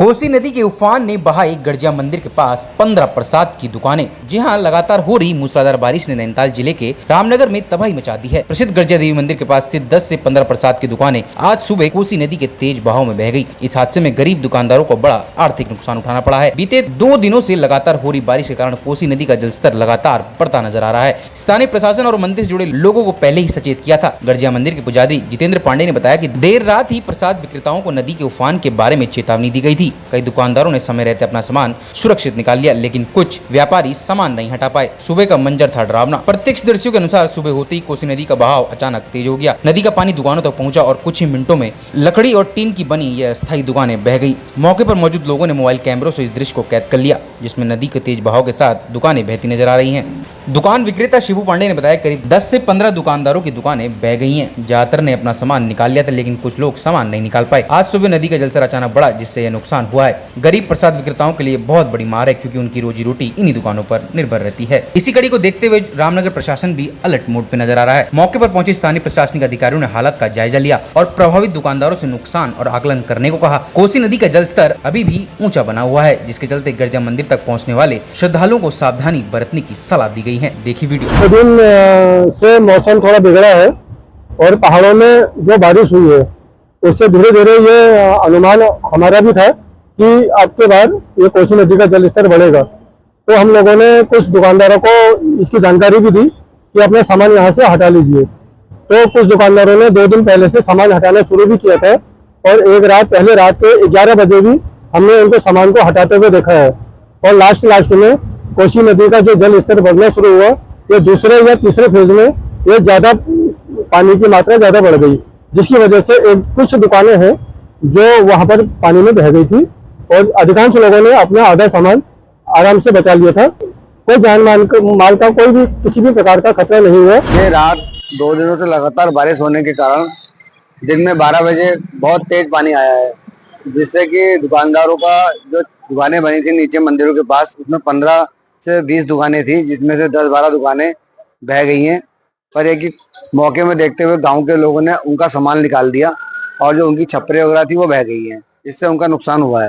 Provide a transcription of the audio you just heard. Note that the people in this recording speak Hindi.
कोसी नदी के उफान ने बहाई गरजिया मंदिर के पास 15 प्रसाद की दुकानें। जी हां, लगातार हो रही मूसलाधार बारिश ने नैनीताल जिले के रामनगर में तबाही मचा दी है। प्रसिद्ध गरजिया देवी मंदिर के पास स्थित 10 से 15 प्रसाद की दुकानें आज सुबह कोसी नदी के तेज बहाव में बह गई। इस हादसे में गरीब दुकानदारों को बड़ा आर्थिक नुकसान उठाना पड़ा है। बीते 2 दिनों से लगातार हो रही बारिश के कारण कोसी नदी का जलस्तर लगातार बढ़ता नजर आ रहा है। स्थानीय प्रशासन और मंदिर से जुड़े लोगों को पहले ही सचेत किया था। गरजिया मंदिर के पुजारी जितेंद्र पांडे ने बताया कि देर रात ही प्रसाद विक्रेताओं को नदी के उफान के बारे में चेतावनी दी गई थी। कई दुकानदारों ने समय रहते अपना सामान सुरक्षित निकाल लिया, लेकिन कुछ व्यापारी सामान नहीं हटा पाए। सुबह का मंजर था डरावना। प्रत्यक्षदर्शियों के अनुसार सुबह होते ही कोसी नदी का बहाव अचानक तेज हो गया। नदी का पानी दुकानों तक पहुंचा और कुछ ही मिनटों में लकड़ी और टीन की बनी यह अस्थायी दुकानें बह गई। मौके पर मौजूद लोगों ने मोबाइल कैमरों से इस दृश्य को कैद कर लिया, जिसमें नदी के तेज बहाव के साथ दुकानें बहती नजर आ रही हैं। दुकान विक्रेता शिबू पांडे ने बताया करीब 10 से 15 दुकानदारों की दुकानें बह गई हैं। ज्यादातर ने अपना सामान निकाल लिया था, लेकिन कुछ लोग सामान नहीं निकाल पाए। आज सुबह नदी का जलस्तर अचानक बढ़ा, जिससे यह नुकसान हुआ है। गरीब प्रसाद विक्रेताओं के लिए बहुत बड़ी मार है, क्योंकि उनकी रोजी रोटी इन्हीं दुकानों पर निर्भर रहती है। इसी कड़ी को देखते हुए रामनगर प्रशासन भी अलर्ट मोड पे नजर आ रहा है। मौके पर पहुंचे स्थानीय प्रशासनिक अधिकारियों ने हालात का जायजा लिया और प्रभावित दुकानदारों से नुकसान और आकलन करने को कहा। कोसी नदी का जलस्तर अभी भी ऊंचा बना हुआ है, जिसके चलते गरजिया मंदिर तक पहुंचने वाले श्रद्धालुओं को सावधानी बरतने की सलाह दी गई है। देखिए वीडियो। दिन से मौसम थोड़ा बिगड़ा है और पहाड़ों में जो बारिश हुई है उससे धीरे धीरे ये अनुमान हमारा भी था कि अब के बाद ये कोसी नदी का जल स्तर बढ़ेगा। तो हम लोगों ने कुछ दुकानदारों को इसकी जानकारी भी दी कि अपना सामान यहाँ से हटा लीजिए। तो कुछ दुकानदारों ने 2 दिन पहले से सामान हटाना शुरू भी किया था और एक रात पहले रात के 11 बजे भी हमने उनको सामान को हटाते हुए देखा है। और लास्ट में कोसी नदी का जो जल स्तर बढ़ना शुरू हुआ, ये दूसरे या तीसरे फेज में ये ज्यादा पानी की मात्रा ज्यादा बढ़ गई, जिसकी वजह से कुछ दुकानें हैं जो वहां पर पानी में बह गई थी और अधिकांश लोगों ने अपना आधा सामान आराम से बचा लिया था। कोई जान माल का कोई भी किसी भी प्रकार का खतरा नहीं हुआ। ये रात 2 दिनों से लगातार बारिश होने के कारण दिन में 12 बजे बहुत तेज पानी आया है, जिससे कि दुकानदारों का जो दुकानें बनी थी नीचे मंदिरों के पास, उसमें 15 से 20 दुकानें थी, जिसमें से 10-12 दुकानें बह गई हैं। पर एक ही मौके में देखते हुए गांव के लोगों ने उनका सामान निकाल दिया और जो उनकी छपरे वगैरह थी वो बह गई हैं, जिससे उनका नुकसान हुआ है।